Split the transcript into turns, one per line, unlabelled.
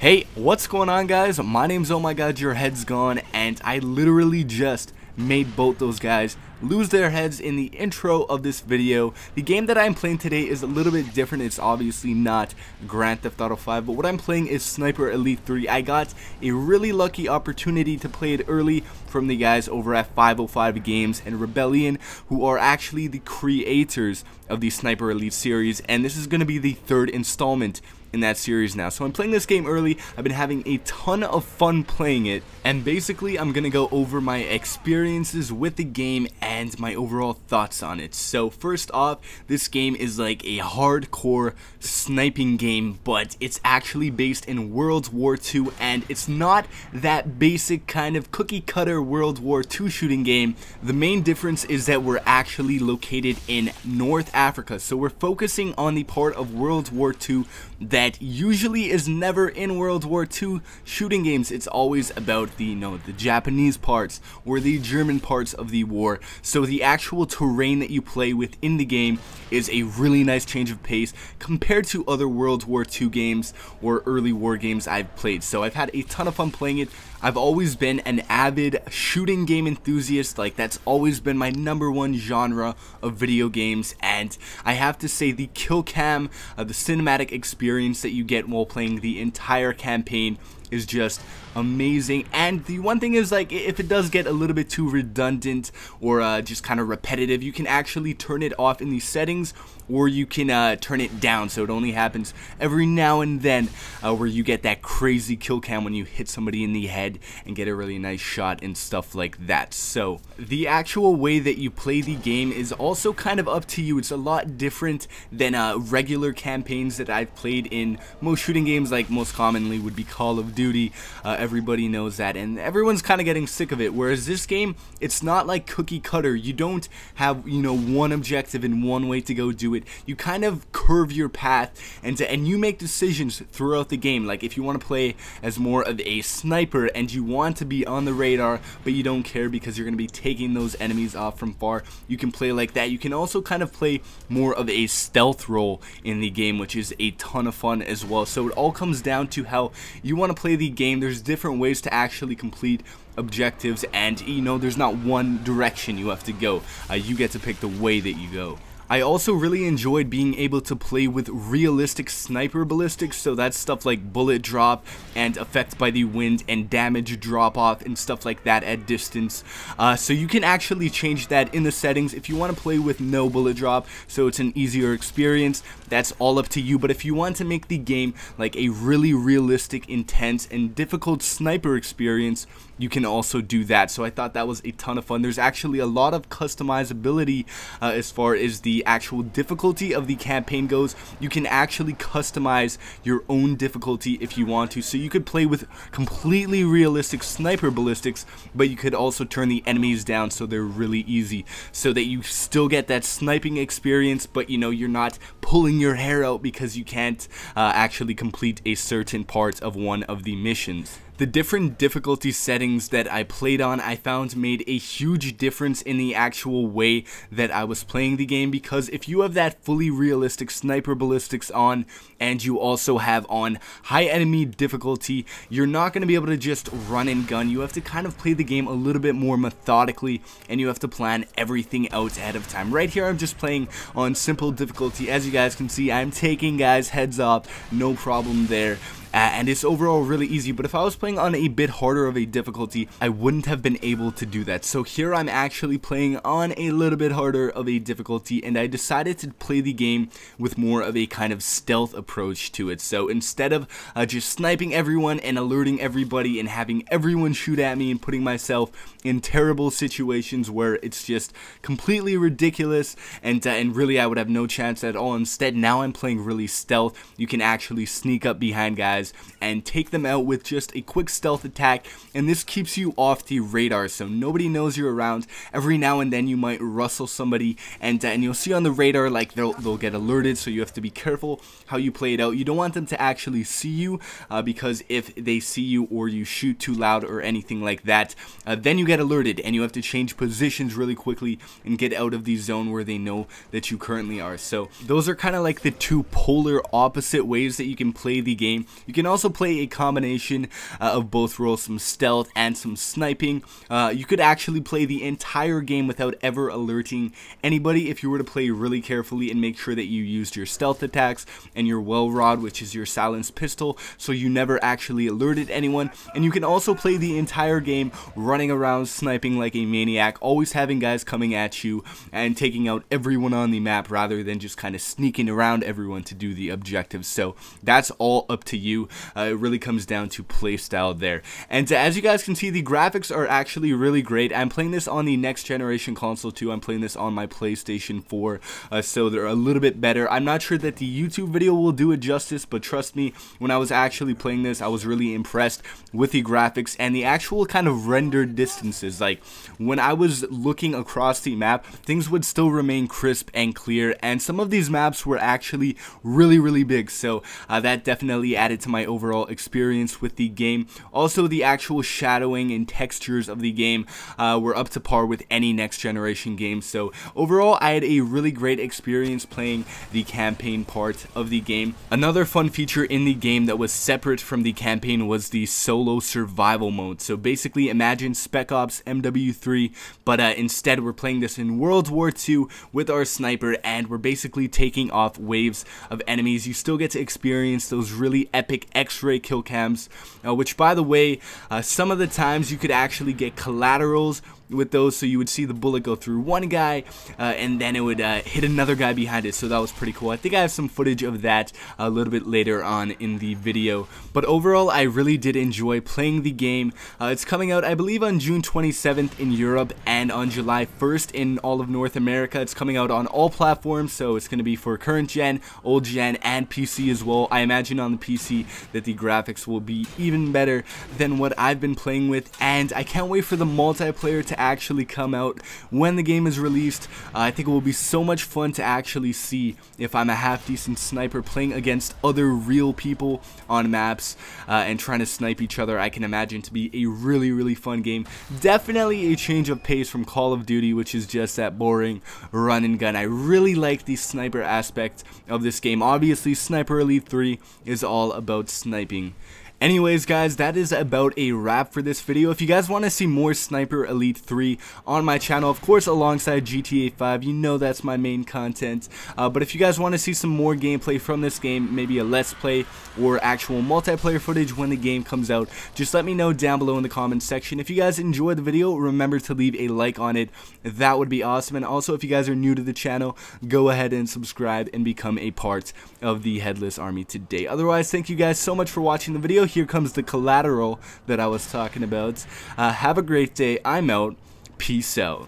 Hey, what's going on, guys? My name's Oh My God Your Head's Gone, and I literally just made both those guys lose their heads in the intro of this video. The game that I'm playing today is a little bit different. It's obviously not Grand Theft Auto 5, but what I'm playing is Sniper Elite 3. I got a really lucky opportunity to play it early from the guys over at 505 Games and Rebellion, who are actually the creators of the Sniper Elite series, and this is going to be the third installment in that series now. So I'm playing this game early. I've been having a ton of fun playing it, and basically I'm gonna go over my experiences with the game and my overall thoughts on it. So first off, this game is like a hardcore sniping game, but it's actually based in World War II, and it's not that basic kind of cookie cutter World War II shooting game. The main difference is that we're actually located in North Africa, so we're focusing on the part of World War II that usually is never in World War II shooting games. It's always about the the Japanese parts or the German parts of the war. So the actual terrain that you play within the game is a really nice change of pace compared to other World War II games or early war games I've played. So I've had a ton of fun playing it. I've always been an avid shooting game enthusiast. Like, that's always been my #1 genre of video games, and I have to say the Killcam, the cinematic experience that you get while playing the entire campaign is just amazing. And the one thing is, like, if it does get a little bit too redundant or just kind of repetitive, you can actually turn it off in the settings, or you can turn it down so it only happens every now and then, where you get that crazy kill cam when you hit somebody in the head and get a really nice shot and stuff like that. So the actual way that you play the game is also kind of up to you. It's a lot different than regular campaigns that I've played in most shooting games. Like, most commonly would be Call of Duty. Everybody knows that, and everyone's kind of getting sick of it. Whereas this game, it's not like cookie cutter. You don't have, one objective and one way to go do it. You kind of curve your path, and you make decisions throughout the game. Like, if you want to play as more of a sniper and you want to be on the radar, but you don't care because you're going to be taking those enemies off from far, you can play like that. You can also kind of play more of a stealth role in the game, which is a ton of fun as well. So it all comes down to how you want to play the game. There's different ways to actually complete objectives, and there's not one direction you have to go. You get to pick the way that you go. I also really enjoyed being able to play with realistic sniper ballistics, so that's stuff like bullet drop and effect by the wind and damage drop off and stuff like that at distance. So you can actually change that in the settings if you want to play with no bullet drop, so it's an easier experience. That's all up to you. But if you want to make the game like a really realistic, intense, and difficult sniper experience, you can also do that. So I thought that was a ton of fun. There's actually a lot of customizability as far as the actual difficulty of the campaign goes. You can actually customize your own difficulty if you want to. So you could play with completely realistic sniper ballistics, but you could also turn the enemies down so they're really easy, so that you still get that sniping experience, but you're not pulling your hair out because you can't actually complete a certain part of one of the missions. The different difficulty settings that I played on, I found made a huge difference in the actual way that I was playing the game, because if you have that fully realistic sniper ballistics on and you also have on high enemy difficulty, you're not going to be able to just run and gun. You have to kind of play the game a little bit more methodically, and you have to plan everything out ahead of time. Right here I'm just playing on simple difficulty. As you guys can see, I'm taking guys' heads off, no problem there. And it's overall really easy, but if I was playing on a bit harder of a difficulty, I wouldn't have been able to do that. So here I'm actually playing on a little bit harder of a difficulty, and I decided to play the game with more of a kind of stealth approach to it. So instead of just sniping everyone and alerting everybody and having everyone shoot at me and putting myself in terrible situations where it's just completely ridiculous and really I would have no chance at all, instead now I'm playing really stealth. You can actually sneak up behind guys and take them out with just a quick stealth attack, and this keeps you off the radar so nobody knows you're around. Every now and then you might rustle somebody, and you'll see on the radar, like, they'll get alerted, so you have to be careful how you play it out. You don't want them to actually see you, because if they see you or you shoot too loud or anything like that, then you get alerted and you have to change positions really quickly and get out of the zone where they know that you currently are. So those are kind of like the two polar opposite ways that you can play the game. You can also play a combination of both roles, some stealth and some sniping. You could actually play the entire game without ever alerting anybody if you were to play really carefully and make sure that you used your stealth attacks and your well rod, which is your silenced pistol, so you never actually alerted anyone. And you can also play the entire game running around sniping like a maniac, always having guys coming at you and taking out everyone on the map rather than just kind of sneaking around everyone to do the objectives. So that's all up to you. It really comes down to playstyle there. And as you guys can see, the graphics are actually really great. I'm playing this on the next generation console too. I'm playing this on my PlayStation 4, so they're a little bit better. I'm not sure that the YouTube video will do it justice, but trust me, when I was actually playing this, I was really impressed with the graphics and the actual kind of rendered distances. Like when I was looking across the map, things would still remain crisp and clear, and some of these maps were actually really big, so that definitely added to my overall experience with the game. Also, the actual shadowing and textures of the game were up to par with any next generation game. So overall, I had a really great experience playing the campaign part of the game. Another fun feature in the game that was separate from the campaign was the solo survival mode. So basically imagine Spec Ops MW3, but instead we're playing this in World War II with our sniper, and we're basically taking off waves of enemies. You still get to experience those really epic X-ray kill cams, which by the way, some of the times you could actually get collaterals with those, so you would see the bullet go through one guy and then it would hit another guy behind it, so that was pretty cool. I think I have some footage of that a little bit later on in the video, but overall I really did enjoy playing the game. It's coming out, I believe, on June 27th in Europe and on July 1st in all of North America. It's coming out on all platforms, so it's going to be for current gen, old gen, and PC as well. I imagine on the PC that the graphics will be even better than what I've been playing with, and I can't wait for the multiplayer to actually come out when the game is released. I think it will be so much fun to actually see if I'm a half decent sniper playing against other real people on maps and trying to snipe each other. I can imagine to be a really fun game. Definitely a change of pace from Call of Duty, which is just that boring run and gun. I really like the sniper aspect of this game. Obviously, Sniper Elite 3 is all about sniping. Anyways guys, that is about a wrap for this video. If you guys want to see more Sniper Elite 3 on my channel, of course alongside GTA 5, you know that's my main content, but if you guys want to see some more gameplay from this game, maybe a let's play or actual multiplayer footage when the game comes out, just let me know down below in the comments section. If you guys enjoyed the video, remember to leave a like on it. That would be awesome. And also, if you guys are new to the channel, go ahead and subscribe and become a part of the Headless Army today. Otherwise, thank you guys so much for watching the video. Here comes the collateral that I was talking about. Have a great day. I'm out. Peace out.